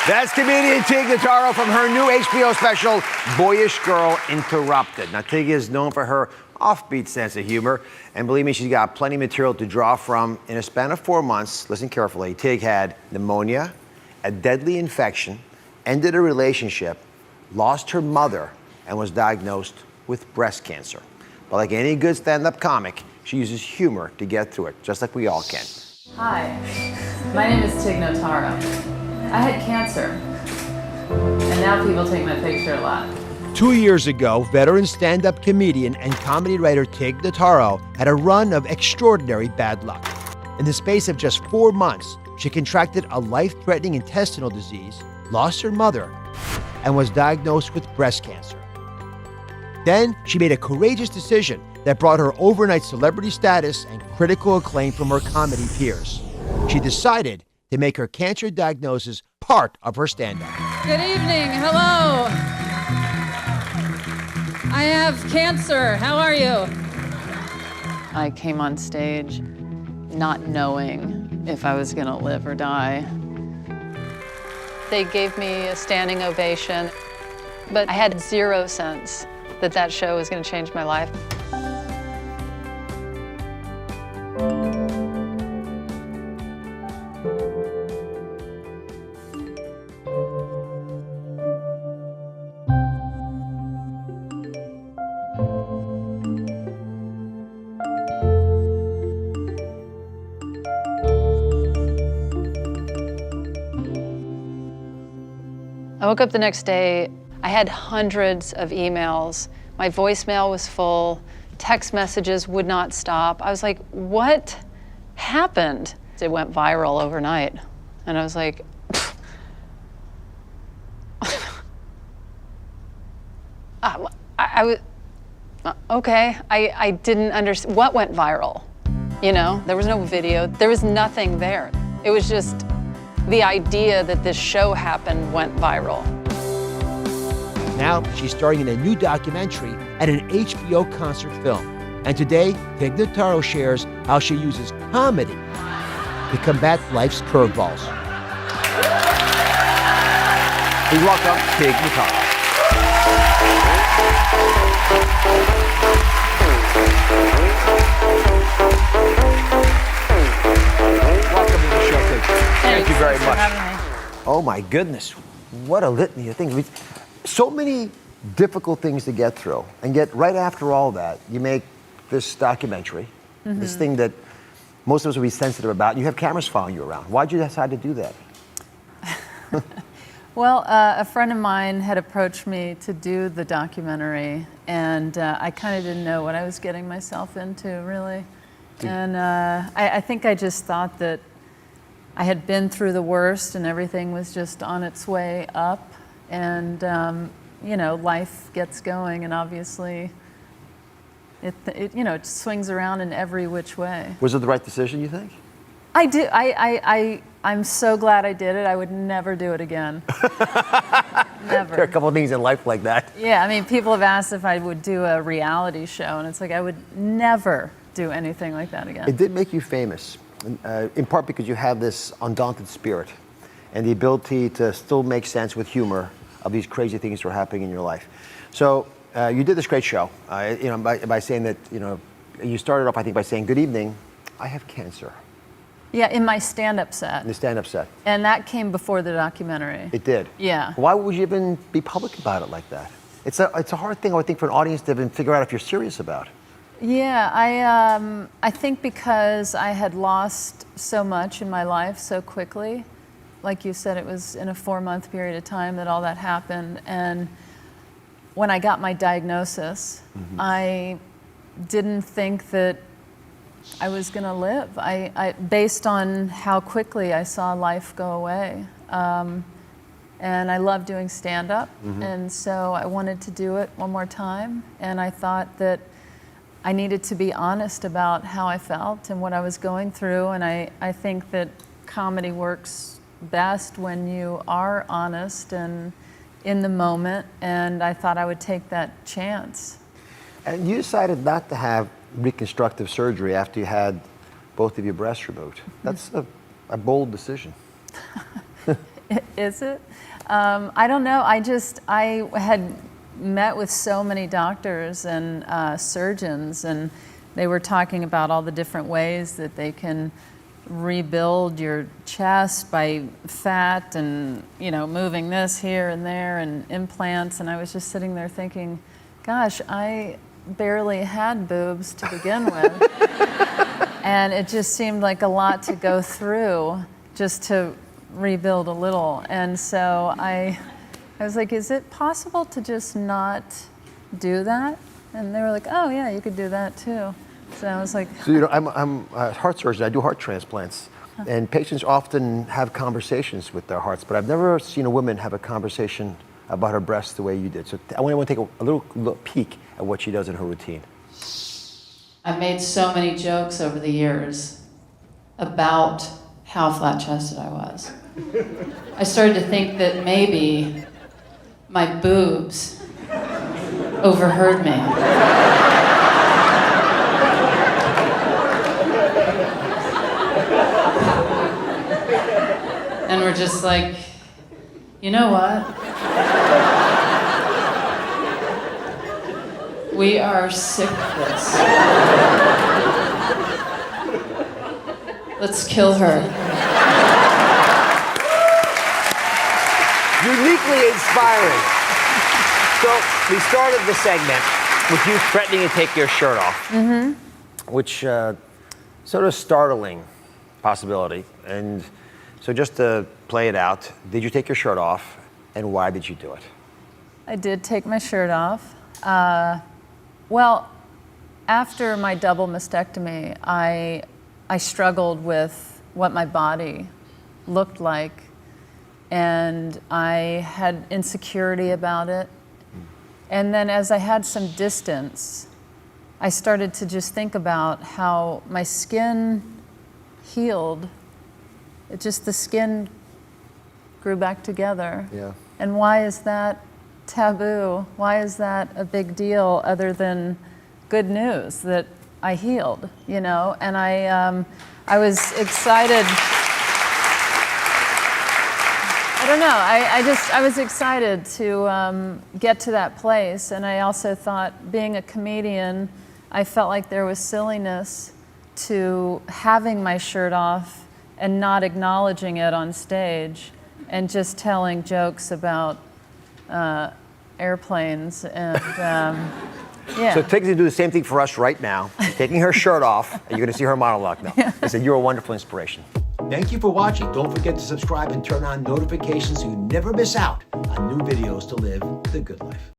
That's comedian Tig Notaro from her new HBO special, Boyish Girl Interrupted. Now, Tig is known for her offbeat sense of humor, and believe me, she's got plenty of material to draw from. In a span of 4 months, listen carefully, Tig had pneumonia, a deadly infection, ended a relationship, lost her mother, and was diagnosed with breast cancer. But like any good stand-up comic, she uses humor to get through it, just like we all can. Hi, my name is Tig Notaro. I had cancer, and now people take my picture a lot. 2 years ago, veteran stand-up comedian and comedy writer Tig Notaro had a run of extraordinary bad luck. In the space of just 4 months, she contracted a life-threatening intestinal disease, lost her mother, and was diagnosed with breast cancer. Then, she made a courageous decision that brought her overnight celebrity status and critical acclaim from her comedy peers. She decided to make her cancer diagnosis part of her stand-up. Good evening, hello. I have cancer, how are you? I came on stage not knowing if I was gonna live or die. They gave me a standing ovation, but I had zero sense that that show was gonna change my life. I woke up the next day, I had hundreds of emails. My voicemail was full, text messages would not stop. I was like, what happened? It went viral overnight. And I was like, I was, okay, I didn't understand, what went viral? You know, there was no video, there was nothing there. It was just, the idea that this show happened went viral. Now, she's starring in a new documentary and an HBO concert film. And today, Tig Notaro shares how she uses comedy to combat life's curveballs. Please welcome Tig Notaro. Welcome to the show, Tig. Thank you very much. For having me. Oh my goodness, what a litany of things. So many difficult things to get through, and yet right after all that, you make this documentary, this thing that most of us would be sensitive about, and you have cameras following you around. Why'd you decide to do that? Well, a friend of mine had approached me to do the documentary, and I kind of didn't know what I was getting myself into, really. And I think I just thought that I had been through the worst and everything was just on its way up. And, you know, life gets going, and obviously it swings around in every which way. Was it the right decision, you think? I do. I'm so glad I did it. I would never do it again. Never. There are a couple of things in life like that. Yeah, I mean, people have asked if I would do a reality show, and it's like I would never do anything like that again. It did make you famous, in part because you have this undaunted spirit and the ability to still make sense with humor of these crazy things that are happening in your life. So you did this great show, you know, by saying that, you know, you started off, I think, by saying, good evening, I have cancer. Yeah, in my stand-up set. In the stand-up set. And that came before the documentary. It did? Yeah. Why would you even be public about it like that? It's a hard thing, I would think, for an audience to even figure out if you're serious about. Yeah, I think because I had lost so much in my life so quickly. Like you said, it was in a 4-month period of time that all that happened. And when I got my diagnosis, I didn't think that I was going to live. Based on how quickly I saw life go away. And I love doing stand-up, and so I wanted to do it one more time. And I thought that I needed to be honest about how I felt and what I was going through. And I think that comedy works best when you are honest and in the moment. And I thought I would take that chance. And you decided not to have reconstructive surgery after you had both of your breasts removed. That's a bold decision. Is it? I don't know. I had met with so many doctors and surgeons, and they were talking about all the different ways that they can rebuild your chest by fat and, you know, moving this here and there and implants. And I was just sitting there thinking, gosh, I barely had boobs to begin with. And it just seemed like a lot to go through just to rebuild a little. And so I was like, is it possible to just not do that? And they were like, oh yeah, you could do that too. So I was like, so, you know, I'm a heart surgeon. I do heart transplants, and patients often have conversations with their hearts, but I've never seen a woman have a conversation about her breasts the way you did. So I want to take a little peek at what she does in her routine. I've made so many jokes over the years about how flat-chested I was. I started to think that maybe my boobs overheard me. And we're just like, you know what? We are sick of this. Let's kill her. Uniquely inspiring. So we started the segment with you threatening to take your shirt off, which sort of startling possibility. And so just to play it out, did you take your shirt off, and why did you do it? I did take my shirt off. Well, after my double mastectomy, I struggled with what my body looked like, and I had insecurity about it. And then as I had some distance, I started to just think about how my skin healed. The skin grew back together. Yeah. And why is that taboo? Why is that a big deal other than good news that I healed, you know? And I was excited. I don't know, I was excited to get to that place. And I also thought, being a comedian, I felt like there was silliness to having my shirt off and not acknowledging it on stage, and just telling jokes about airplanes and yeah. So Tig's gonna do the same thing for us right now. She's taking her shirt off, and you're gonna see her monologue now. Yeah. I said, you're a wonderful inspiration. Thank you for watching. Don't forget to subscribe and turn on notifications so you never miss out on new videos to live the good life.